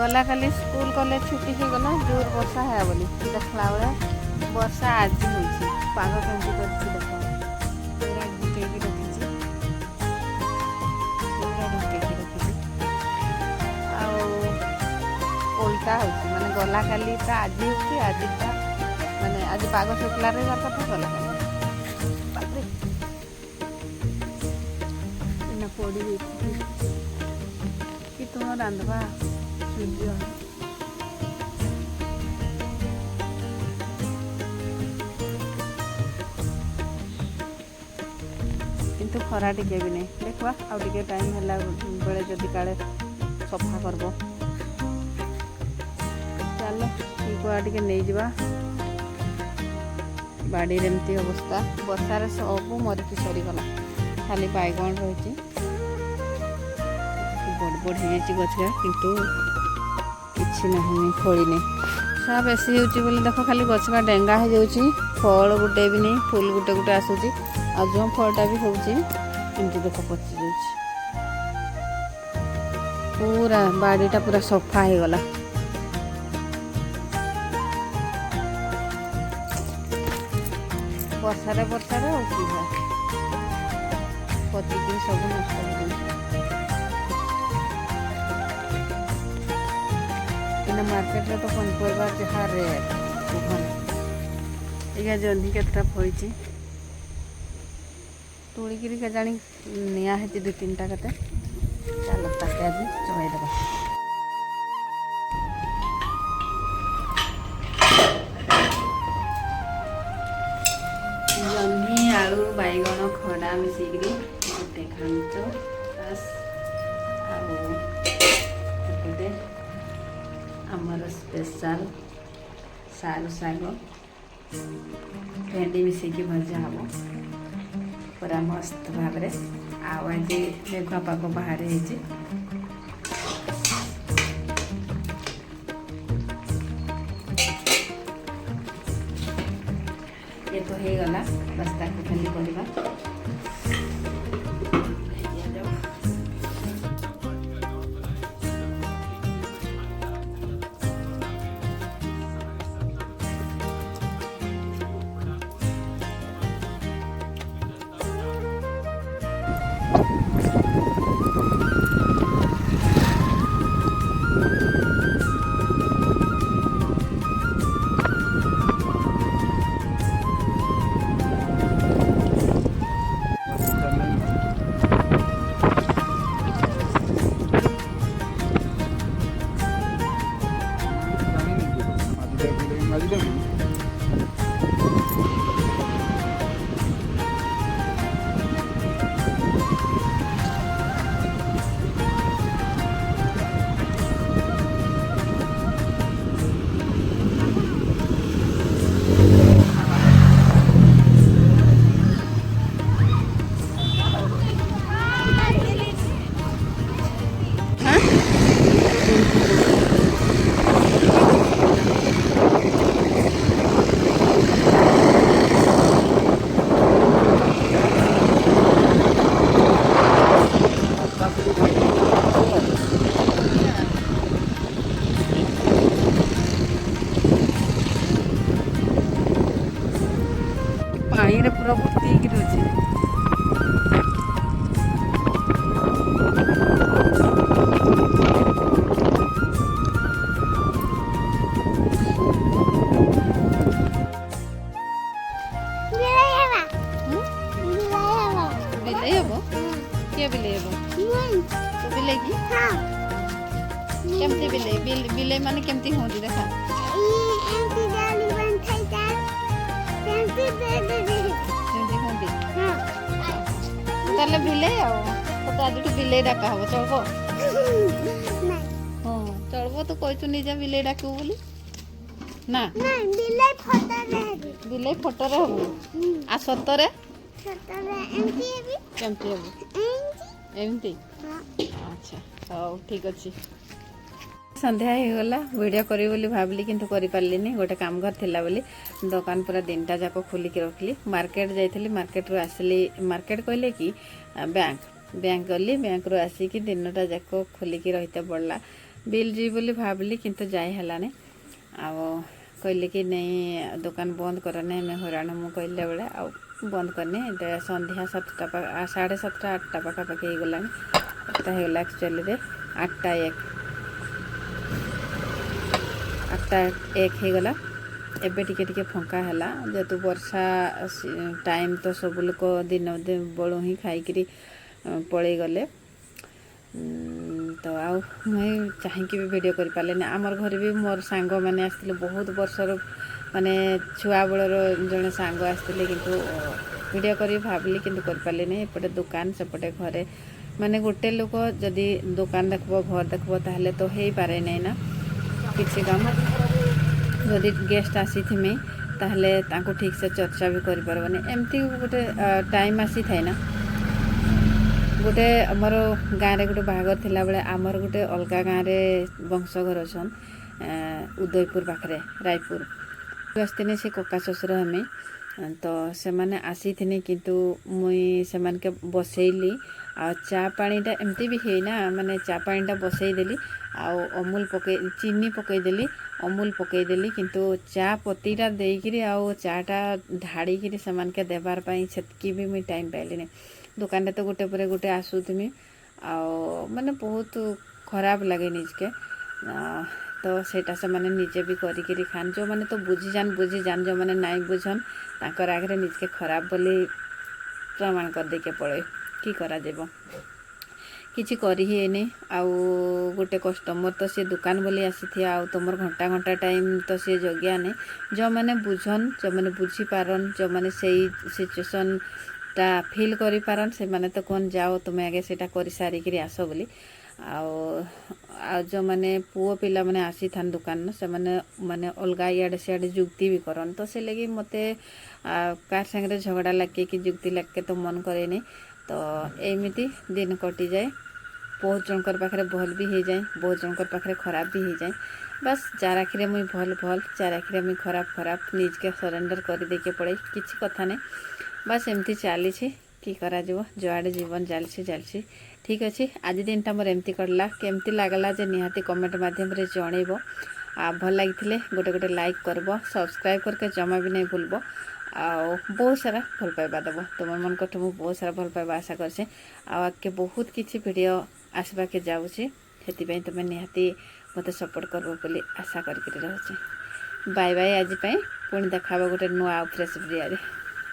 गला काली school college छुट्टी हो गला जोर वर्षा है बोली देखला बेले वर्षा आज होइछि पाग केमती करछि देखो पूरा ढुके के रखिछि आ उल्टा होछि माने गला काली ता आज होछि आज ता माने आज पाग शुक्ला रे बात तो गला काली बाप रे इना पड़ी कि तुम रांधवा सूर्य किंतु खरा टिके भी नहीं देखवा आउ टिके टाइम है बेले जदि काले सफा करब चलो टिके नहीं जावा बाड़ी एमती अवस्था वर्षार सब मरिकी सरीगला खाली बैगण रही बड़ बड़ हो गछा किंतु किछि नहीं फली नहीं सब बेसी होची देखो खाली गछा डेंगा हो जाउची फल गुटे भी नहीं फूल गुटे गुटे आसुची आ जो फलटा भी होची एमती देखो पची जाउची पूरा बाड़ीटा पूरा सफा हो गला वर्षारे पचिकी सब नष्ट हो मार्केट रे तो पनीपरिया जहाँ रेट ये जल्दी केतटा फड़ी तोड़िकी के जानी निया है 2-3टा केते चलो ताके आज चढ़ाईदेवा जह्नी आलू बैगण खड़ा मिसिक गोटे घांच बस आते आमर स्पेशल सारू शाग भेंडी मिसेकी भजा हम पूरा मस्त भाव आज मेघुआ पाग बाहर ये तो हो गला बस ताकि खाली करवा पानी रे पूरा भर्ती की रही बिले हम किए बिले हम तो बिले की केमती बिले बिले माने केमती होती देखा ताले बिले तो आज बिले डाका हम चलबो हाँ चलबो तो कहचु नहीं जा बिले डाकू बोली ना बिले फोटो रे हम आ सतरे केमती एमती अच्छा हाँ ठीक अच्छे संध्या होगला वीडियो करी बोली भावली किंतु करि पारलिनी गोटे काम घर थिला बोली दुकान पूरा दिनटा जाक खोलिक रखली मार्केट जाइली मार्केट रू आसली मार्केट कहले कि बैंक गली बैंक रू आसिकी दिनटा जाक खोलिक रही पड़ला बिल जी बोली भाविली किंतु जाई हलाने आ कहले कि नहीं दुकान बंद कर नहीं मैं हराण मु कहले बेले आ बंद करनी संध्या 7टा 7:30 8टा पाखापाखि हो गला 8टा होगा एक्चुअली 8टा 1 होगला एबे टिके टिके फंका हैला जेतु वर्षा टाइम तो सब लोग दिन बड़ो ही खाई पड़े गले तो आउ मुई चाहिए भी वीडियो कर पारे ना आमर घर भी मोर सांग मैंने आसते बहुत वर्षर माने छुआ बड़र जड़े सांग आसते किंतु वीडियो कर भाविली किंतु कर पारे नहीं एपटे दुकान सेपटे घरे माने गोटे लोक जदि दुकान देखबो घर देखबो ताहले तो हो पारे नहीं ना किसी काम जदि गेस्ट आसी थिमे ताहले तांको ठीक से चर्चा भी करि परबने एमती गोटे टाइम आसी थाए ना गोटे आमर गाँव रे गोटे बाहागर थिला बेले आमर गोटे अलगा गाँव रे वंशघर अछन उदयपुर पाखरे रायपुर आसते से कका शशुर हमें तो से माने आसी थिने किंतु मुई से मान के बसैली आ चा पानीटा एमती भी है ना माने चा पानीटा बसई देली आ अमूल पके चीनी पकईदेली अमूल पकईदेली किंतु चा पत्तीटा देकरी आ चाटा ढाड़ी से मान के देवार पाई सेतकी भी मुई टाइम पाइली नहीं दुकान रे तो गोटे पर गोटे आसुथमी आ माने बहुत खराब लगे निजके तो सेटा से माने निजे भी करी खान जो माने तो बुझी जान जो माने नाई बुझन ताकर आगे निजके खराब बोली प्रमाण कर देके पड़े कि करा जेबो किछि करी ही नहीं आउ गोटे कस्टमर तो सी दुकान बोली आसी थी आउ तुमर घंटा घंटा टाइम तो सी जगिया ने जो माने बुझन जो माने बुझी पारन जो माने सही सिचुएशन ता फील करी पारन से माने तो कौन जाओ तुम्हें आगे सेटा करी सारी करी आसो बोली आ जो माने पुओ पिला माने आसी थान दुकान से माने अलगा इयाडे सियाडे जुक्ति भी करन तो से लगी मते कार संगे झगड़ा लगे कि जुक्ति लगे तो मन करे नहीं तो एमती दिन कटि जाए बहुत जनकर पाखे भल भी हो जाए बहुत जनकर पाखे खराब भी हो जाए बस जार आखिरे मुई भल भल जार आखिरे मुई खराब खराब निज के सरेंडर कर देके पड़े किसी कथा नहीं बस एमती चली कि करा जुआड़े जीवन चलसी ठीक अच्छे आज दिन टा मोर एमती कटला केमती लगला जे निहाती कमेंट माध्यम रे जणेबो आ भल लगी गोटे गोटे लाइक करबो सब्सक्राइब करके जमा भी नहीं भूलबो आ बहुत सारा भल पाइबा देव तुम मन कठ मु बहुत सारा भल पाइबा आशा करछे आके बहुत किछि वीडियो आसवा के जाउछि हेति तुम निहाती मते सपोर्ट करबो बोली आशा करके रहछे बाय बाय आज पुणी देखा गोटे नुआ फ्रेश वीडियो रे।